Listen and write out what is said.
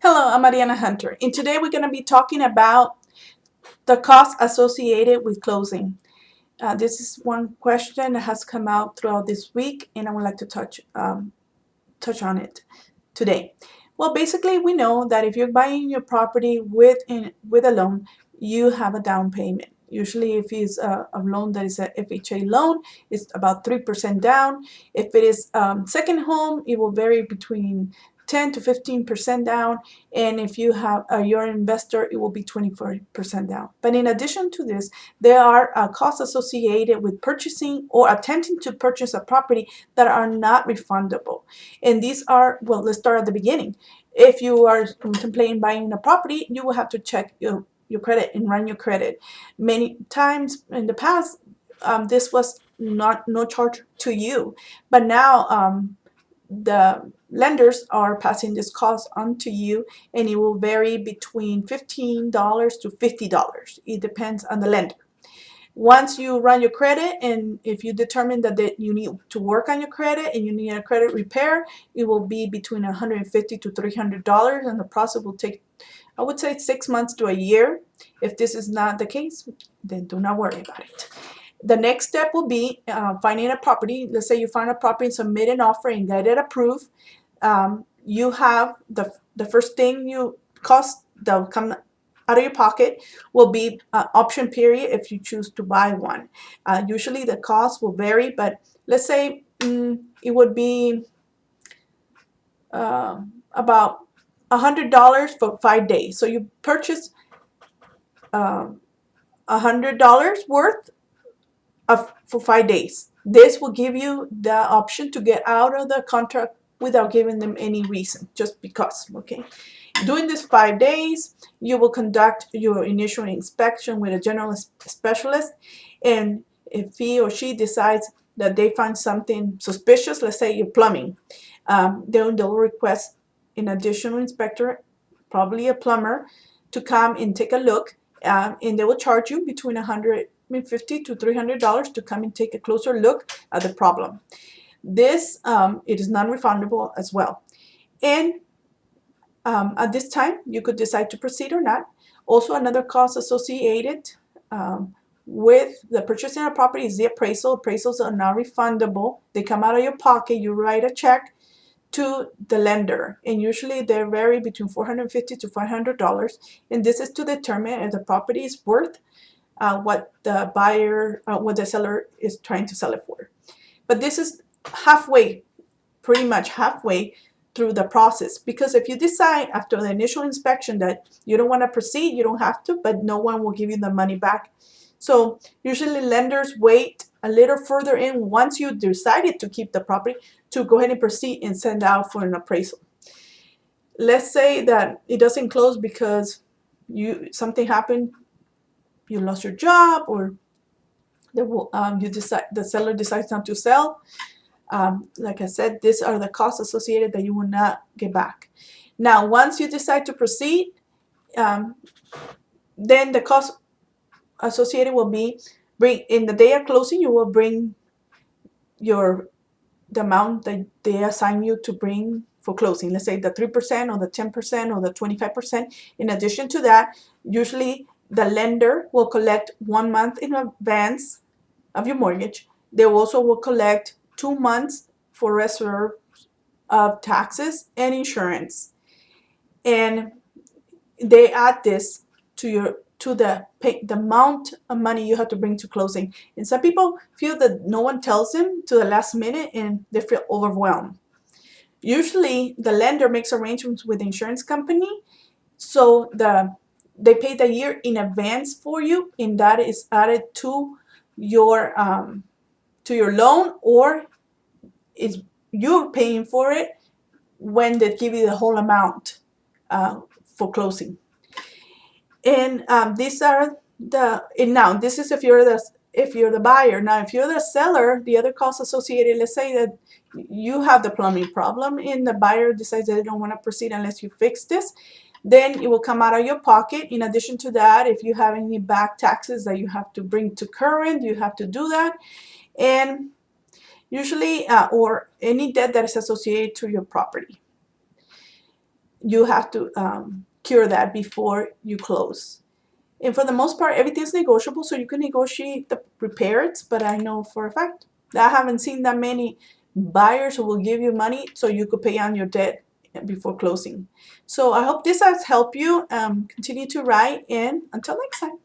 Hello, I'm Ariana Hunter, and today we're going to be talking about the costs associated with closing. This is one question that has come out throughout this week, and I would like to touch on it today. Well, basically, we know that if you're buying your property with a loan, you have a down payment. Usually, if it's a loan that is a FHA loan, it's about 3% down. If it is second home, it will vary between 10 to 15% down, and if you're an investor, it will be 24% down. But in addition to this, there are costs associated with purchasing or attempting to purchase a property that are not refundable. And these are, well, let's start at the beginning. If you are contemplating buying a property, you will have to check your credit and run your credit. Many times in the past, this was no charge to you, but now the lenders are passing this cost on to you, and it will vary between $15 to $50. It depends on the lender. Once you run your credit, and if you determine that you need to work on your credit and you need a credit repair, it will be between $150 to $300, and the process will take, I would say, 6 months to a year. If this is not the case, then do not worry about it. The next step will be finding a property. Let's say you find a property and submit an offer and get it approved. You have the first thing you cost that will come out of your pocket will be option period if you choose to buy one. Usually the cost will vary, but let's say it would be about $100 for 5 days. So you purchase $100 worth for 5 days. This will give you the option to get out of the contract without giving them any reason, just because. Okay. During these 5 days, you will conduct your initial inspection with a general specialist, and if he or she decides that they find something suspicious, let's say your plumbing, then they'll request an additional inspector, probably a plumber, to come and take a look, and they will charge you between $150 to $300 to come and take a closer look at the problem. This it is non-refundable as well, and at this time, you could decide to proceed or not. Also, another cost associated with the purchasing of property is the appraisal. Appraisals are not refundable. They come out of your pocket. You write a check to the lender, and usually they vary between $450 to $500. And this is to determine if the property is worth what the seller is trying to sell it for. But this is halfway, pretty much halfway through the process, because if you decide after the initial inspection that you don't want to proceed, you don't have to, but no one will give you the money back. So usually lenders wait a little further in, once you decided to keep the property, to go ahead and proceed and send out for an appraisal. Let's say that it doesn't close because something happened, you lost your job, or the seller decides not to sell. Like I said, these are the costs associated that you will not get back. Now, once you decide to proceed, then the cost associated will be in the day of closing, you will bring the amount that they assign you to bring for closing. Let's say the 3% or the 10% or the 25%. In addition to that, usually the lender will collect 1 month in advance of your mortgage. They also will collect 2 months for reserve of taxes and insurance, and they add this to the amount of money you have to bring to closing. And some people feel that no one tells them to the last minute, and they feel overwhelmed. Usually, the lender makes arrangements with the insurance company, so they pay the year in advance for you, and that is added to your loan, or is you're paying for it when they give you the whole amount for closing. And these are now this is if you're the buyer. Now, if you're the seller, the other costs associated, let's say that you have the plumbing problem and the buyer decides they don't want to proceed unless you fix this, then it will come out of your pocket. In addition to that, if you have any back taxes that you have to bring to current, you have to do that. And usually, or any debt that is associated to your property. you have to cure that before you close. And for the most part, everything's negotiable, so you can negotiate the repairs. But I know for a fact that I haven't seen that many buyers who will give you money so you could pay on your debt before closing. So I hope this has helped you. Continue to write, and until next time.